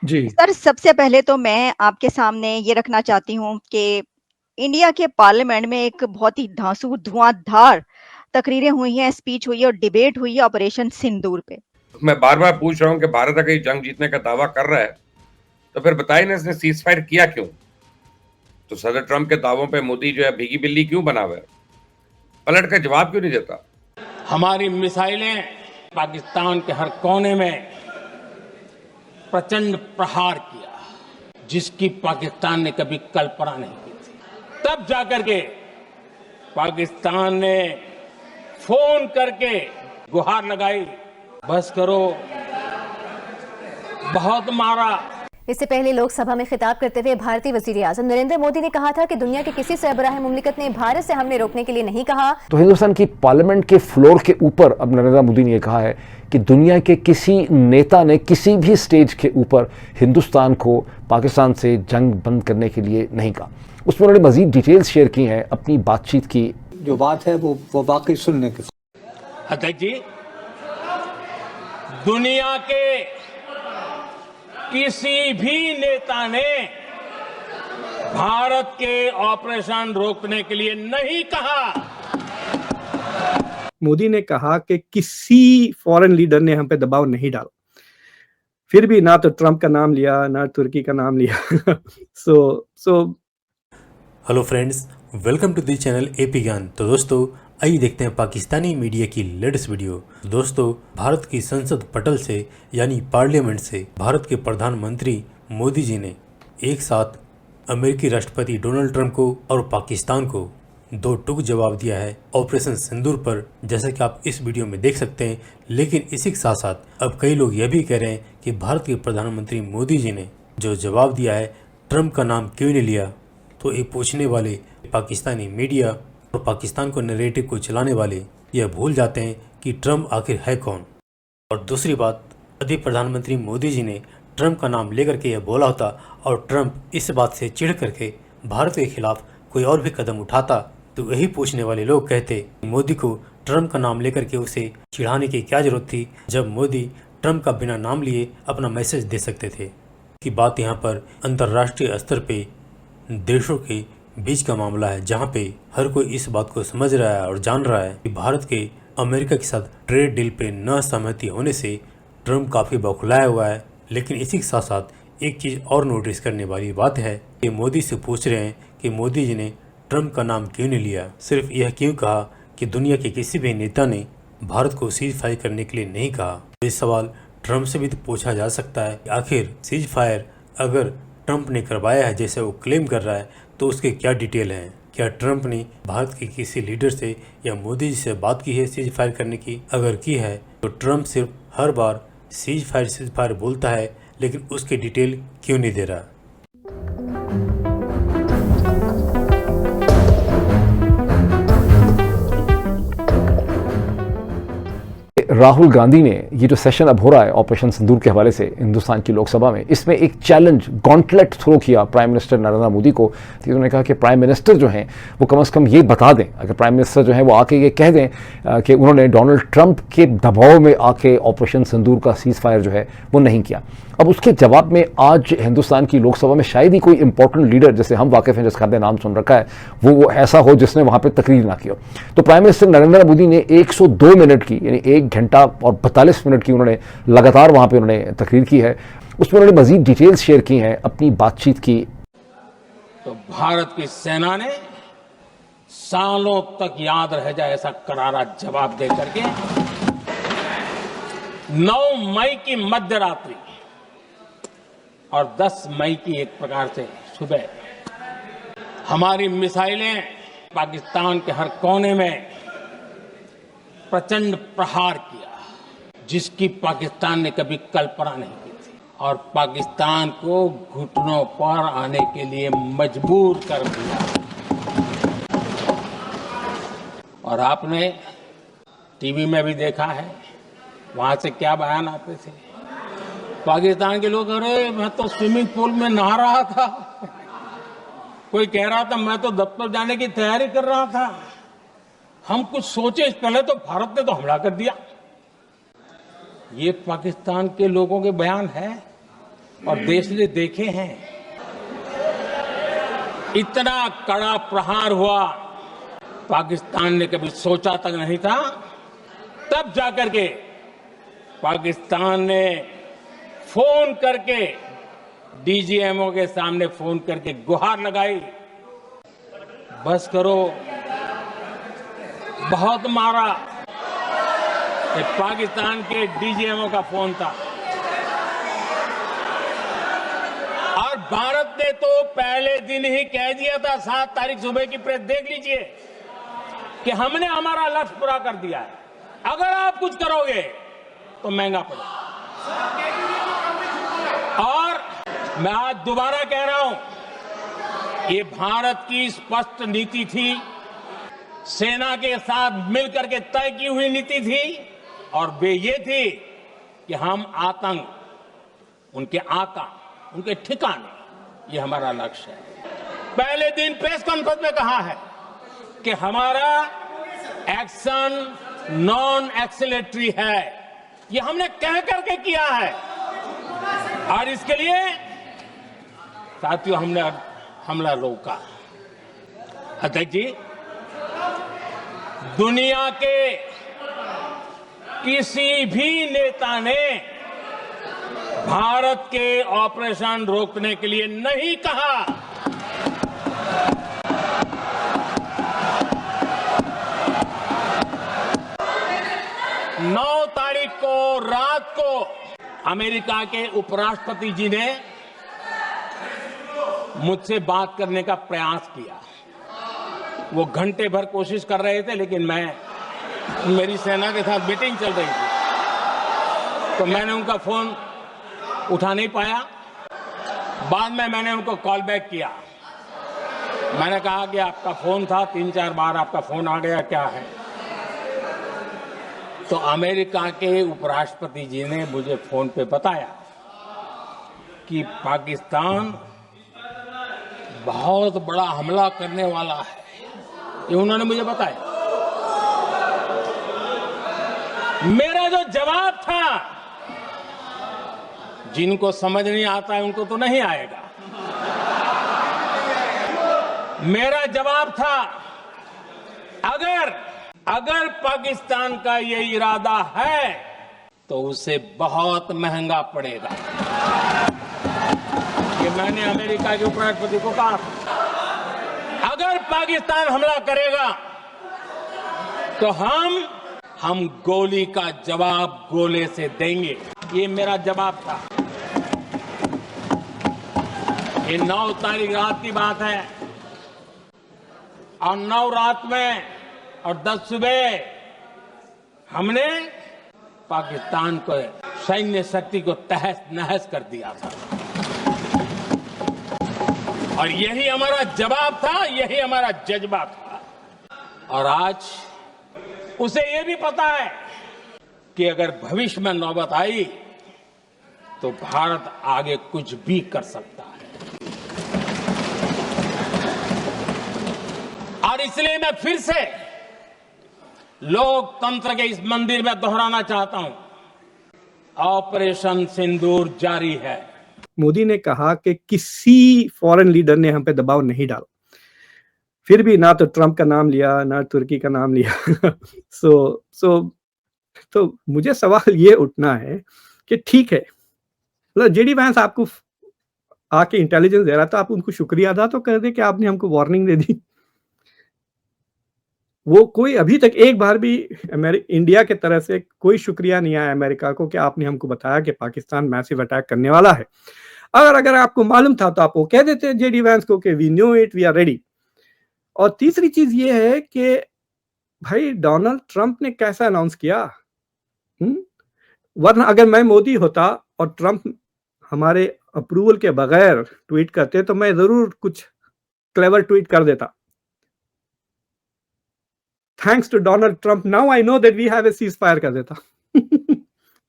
जी। Sir, सबसे पहले तो मैं आपके सामने ये रखना चाहती हूँ कि इंडिया के पार्लियामेंट में एक बहुत ही धांसू, धुआंधार तकरीरें हुई हैं, स्पीच हुई है और डिबेट हुई है ऑपरेशन सिंदूर पे। मैं बार-बार पूछ रहा हूँ कि भारत अगर ये जंग जीतने का दावा कर रहा है, तो फिर बताइए ना इसने सीज़ फायर किया क्यों? तो सदर ट्रंप के दावों पे मोदी जो है भीगी बिल्ली क्यों बना हुआ है? पलट कर जवाब क्यों नहीं देता? हमारी मिसाइलें पाकिस्तान के हर कोने में प्रचंड प्रहार किया, जिसकी पाकिस्तान ने कभी कल्पना नहीं की थी। तब जाकर के पाकिस्तान ने फोन करके गुहार लगाई, बस करो, बहुत मारा। इससे पहले लोकसभा में खिताब करते हुए भारतीय वजीर-ए-आज़म नरेंद्र मोदी ने कहा था कि दुनिया के किसी सरबराह मुमलिकत ने भारत से हमले रोकने के लिए नहीं कहा। तो हिंदुस्तान की पार्लियामेंट के फ्लोर के ऊपर अब नरेंद्र मोदी ने यह कहा है कि दुनिया के किसी नेता ने किसी भी स्टेज के ऊपर हिंदुस्तान को पाकिस्तान से जंग बंद करने के लिए नहीं कहा। उसमें उन्होंने मजीद डिटेल्स शेयर की हैं अपनी बातचीत की। जो बात है वो वाकई सुनने के। अध्यक्ष जी, दुनिया के किसी भी नेता ने भारत के ऑपरेशन रोकने के लिए नहीं कहा। मोदी ने कहा कि किसी फॉरेन लीडर ने हम पे दबाव नहीं डाला। फिर भी ना तो ट्रंप का नाम लिया, ना तुर्की का नाम लिया। So hello friends, welcome to the channel AP Gyan. तो दोस्तों, आइए देखते हैं पाकिस्तानी मीडिया की लेटेस्ट वीडियो। दोस्तों, भारत की संसद पटल से यानी पार्लियामेंट से भारत के प्रधानमंत्री मोदी जी ने एक साथ अमेरिकी राष्ट्रपति डोनाल्ड ट्रंप को और पाकिस्तान को दो टूक जवाब दिया है ऑपरेशन सिंदूर पर, जैसा कि आप इस वीडियो में देख सकते हैं। लेकिन इसी के साथ साथ अब कई लोग यह भी कह रहे हैं कि भारत के प्रधानमंत्री मोदी जी ने जो जवाब दिया है, ट्रंप का नाम क्यों नहीं लिया। तो ये पूछने वाले पाकिस्तानी मीडिया और पाकिस्तान को नैरेटिव को चलाने वाले यह भूल जाते हैं कि ट्रंप आखिर है कौन। और दूसरी बात, यदि प्रधानमंत्री मोदी जी ने ट्रंप का नाम लेकर के यह बोला होता और ट्रंप इस बात से चिढ़ करके भारत के खिलाफ कोई और भी कदम उठाता, तो यही पूछने वाले लोग कहते मोदी को ट्रंप का नाम लेकर के उसे चिढ़ाने की क्या जरूरत थी, जब मोदी ट्रंप का बिना नाम लिए अपना मैसेज दे सकते थे। की बात यहाँ पर अंतर्राष्ट्रीय स्तर पे देशों के बीच का मामला है, जहाँ पे हर कोई इस बात को समझ रहा है और जान रहा है कि भारत के अमेरिका के साथ ट्रेड डील पे न सहमति होने से ट्रंप काफ़ी बौखलाया हुआ है। लेकिन इसी के साथ साथ एक चीज़ और नोटिस करने वाली बात है कि मोदी से पूछ रहे हैं कि मोदी जी ने ट्रंप का नाम क्यों नहीं लिया। सिर्फ यह क्यों कहा कि दुनिया के किसी भी नेता ने भारत को सीज फायर करने के लिए नहीं कहा। तो ये सवाल ट्रंप से भी तो पूछा जा सकता है कि आखिर सीज फायर अगर ट्रंप ने करवाया है जैसे वो क्लेम कर रहा है, तो उसके क्या डिटेल हैं। क्या ट्रंप ने भारत के किसी लीडर से या मोदी जी से बात की है सीज फायर करने की? अगर की है तो ट्रंप सिर्फ हर बार सीज फायर बोलता है, लेकिन उसके डिटेल क्यों नहीं दे रहा। राहुल गांधी ने ये जो सेशन अब हो रहा है ऑपरेशन सिंदूर के हवाले से हिंदुस्तान की लोकसभा में, इसमें एक चैलेंज गॉन्टलेट थ्रो किया प्राइम मिनिस्टर नरेंद्र मोदी को। तो उन्होंने कहा कि प्राइम मिनिस्टर जो हैं वो कम से कम ये बता दें, अगर प्राइम मिनिस्टर जो हैं वो आके ये कह दें कि उन्होंने डोनाल्ड ट्रंप के दबाव में आके ऑपरेशन सिंदूर का सीज फायर जो है वो नहीं किया। अब उसके जवाब में आज हिंदुस्तान की लोकसभा में शायद ही कोई इंपॉर्टेंट लीडर, जैसे हम वाकिफ हैं, जिसका आपने नाम सुन रखा है, वो ऐसा हो जिसने वहाँ पर तकरीर ना की हो। तो प्राइम मिनिस्टर नरेंद्र मोदी ने 102 मिनट की, यानी 1 घंटा और 42 मिनट की उन्होंने लगातार वहाँ पे उन्होंने तकरीर की है। उसमें उन्होंने मजीद डिटेल्स शेयर की हैं अपनी बातचीत की। तो भारत की सेना ने सालों तक याद रह जाए ऐसा करारा जवाब दे करके 9 मई की मध्य रात्रि और 10 मई की एक प्रकार से सुबह हमारी मिसाइलें पाकिस्तान के हर कोने में प्रचंड प्रहार किया, जिसकी पाकिस्तान ने कभी कल्पना नहीं की थी और पाकिस्तान को घुटनों पर आने के लिए मजबूर कर दिया। और आपने टीवी में भी देखा है, वहां से क्या बयान आते थे। पाकिस्तान के लोग, अरे मैं तो स्विमिंग पूल में नहा रहा था, कोई कह रहा था मैं तो दफ्तर जाने की तैयारी कर रहा था, हम कुछ सोचे इस पहले तो भारत ने तो हमला कर दिया। ये पाकिस्तान के लोगों के बयान है। और देश ने देखे हैं। इतना कड़ा प्रहार हुआ, पाकिस्तान ने कभी सोचा तक नहीं था। तब जाकर के पाकिस्तान ने फोन करके डीजीएमओ के सामने फोन करके गुहार लगाई, बस करो, बहुत मारा। ये पाकिस्तान के डीजीएमओ का फोन था। और भारत ने तो पहले दिन ही कह दिया था, 7 तारीख सुबह की प्रेस देख लीजिए, कि हमने हमारा लक्ष्य पूरा कर दिया है, अगर आप कुछ करोगे तो महंगा पड़ेगा। और मैं आज दोबारा कह रहा हूं, ये भारत की स्पष्ट नीति थी, सेना के साथ मिलकर के तय की हुई नीति थी, और वे ये थी कि हम आतंक, उनके आका, उनके ठिकाने, ये हमारा लक्ष्य है। पहले दिन प्रेस कॉन्फ्रेंस में कहा है कि हमारा एक्शन नॉन एक्सीलेटरी है, ये हमने कह करके किया है। और इसके लिए साथियों हमने हमला रोका। अध्यक्ष जी, दुनिया के किसी भी नेता ने भारत के ऑपरेशन रोकने के लिए नहीं कहा। नौ तारीख को रात को अमेरिका के उपराष्ट्रपति जी ने मुझसे बात करने का प्रयास किया। वो घंटे भर कोशिश कर रहे थे, लेकिन मेरी सेना के साथ मीटिंग चल रही थी, तो मैंने उनका फोन उठा नहीं पाया। बाद में मैंने उनको कॉल बैक किया। मैंने कहा कि आपका फोन था, 3-4 बार आपका फोन आ गया, क्या है? तो अमेरिका के उपराष्ट्रपति जी ने मुझे फोन पे बताया कि पाकिस्तान बहुत बड़ा हमला करने वाला है, ये उन्होंने मुझे बताया। मेरा जो जवाब था, जिनको समझ नहीं आता है उनको तो नहीं आएगा, मेरा जवाब था, अगर पाकिस्तान का ये इरादा है तो उसे बहुत महंगा पड़ेगा। ये मैंने अमेरिका के उपराष्ट्रपति को कहा। अगर पाकिस्तान हमला करेगा तो हम गोली का जवाब गोले से देंगे, ये मेरा जवाब था। ये 9 तारीख रात की बात है, और 9 रात में और 10 सुबह हमने पाकिस्तान को, सैन्य शक्ति को तहस नहस कर दिया था। और यही हमारा जवाब था, यही हमारा जज्बा था। और आज उसे ये भी पता है कि अगर भविष्य में नौबत आई तो भारत आगे कुछ भी कर सकता है। और इसलिए मैं फिर से लोकतंत्र के इस मंदिर में दोहराना चाहता हूं, ऑपरेशन सिंदूर जारी है। मोदी ने कहा कि किसी फॉरेन लीडर ने हम पे दबाव नहीं डाला, फिर भी ना तो ट्रंप का नाम लिया, ना तुर्की का नाम लिया। तो मुझे सवाल ये उठना है कि ठीक है, मतलब जेडी वैंस आपको आके इंटेलिजेंस दे रहा था, आप उनको शुक्रिया अदा तो कर दे कि आपने हमको वार्निंग दे दी। वो कोई अभी तक एक बार भी इंडिया के तरफ से कोई शुक्रिया नहीं आया अमेरिका को कि आपने हमको बताया कि पाकिस्तान मैसिव अटैक करने वाला है। अगर आपको मालूम था तो आप वो कह देते जेडी वैंस को कि we knew it, we are ready. और तीसरी चीज ये है कि भाई डोनाल्ड ट्रंप ने कैसा अनाउंस किया, वरना अगर मैं मोदी होता और ट्रंप हमारे अप्रूवल के बगैर ट्वीट करते तो मैं जरूर कुछ क्लेवर ट्वीट कर देता। Thanks to Donald Trump now I know that we have a ceasefire कर देता।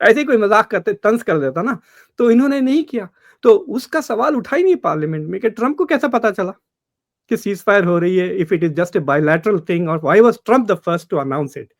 ऐसे कोई मजाक करते, तंज कर देता ना, तो इन्होंने नहीं किया। तो उसका सवाल उठा ही नहीं पार्लियामेंट में कि ट्रंप को कैसा पता चला कि सीज फायर हो रही है, if it is just a bilateral thing, और why was Trump the first to announce it.